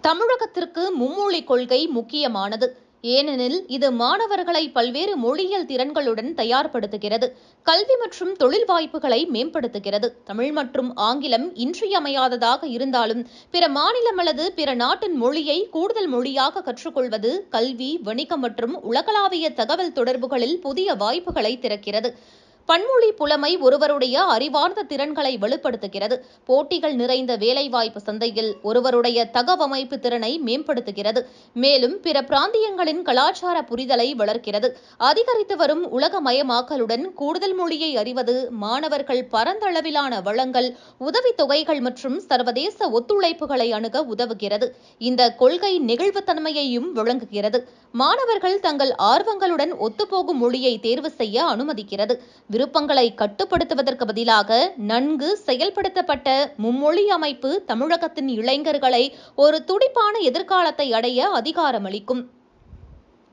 தமிழகத்திற்கு மும்மொழி கொள்கை முக்கியமானது. ஏனெனில் இது மாணவர்களை பல்வேறு மொழியியல் திறன்களுடன் தயார்படுத்துகிறது. கல்வி மற்றும் தொழில் வாய்ப்புகளை மேம்படுத்துகிறது. தமிழ் மற்றும் ஆங்கிலம் இன்றியமையாததாக இருந்தாலும் பிற மாநிலம் அல்லது பிற நாட்டின் மொழியை கூடுதல் மொழியாக கற்றுக்கொள்வது கல்வி, வணிகம் மற்றும் உலகளாவிய தகவல் தொடர்புகளில் புதிய வாய்ப்புகளை திறக்கிறது. பன்மொழி புலமை ஒருவருடைய அறிவார்ந்த திறன்களை வலுப்படுத்துகிறது. போட்டிகள் நிறைந்த வேலைவாய்ப்பு சந்தையில் ஒருவருடைய தகவமைப்பு திறனை மேம்படுத்துகிறது. மேலும் பிற பிராந்தியங்களின் கலாச்சார புரிதலை வளர்க்கிறது. அதிகரித்து வரும் உலகமயமாக்கலுடன் கூடுதல் மொழியை அறிவது மாணவர்கள் பரந்தளவிலான வளங்கள், உதவித்தொகைகள் மற்றும் சர்வதேச ஒத்துழைப்புகளை அணுக உதவுகிறது. இந்த கொள்கை நெகிழ்வுத்தன்மையையும் வழங்குகிறது. மாணவர்கள் தங்கள் ஆர்வங்களுடன் ஒத்துப்போகும் மொழியை தேர்வு செய்ய அனுமதிக்கிறது. விருப்பங்களை கட்டுப்படுத்துவதற்கு பதிலாக நன்கு செயல்படுத்தப்பட்ட மும்மொழி அமைப்பு தமிழகத்தின் இளைஞர்களை ஒரு துடிப்பான எதிர்காலத்தை அடைய அதிகாரமளிக்கும்.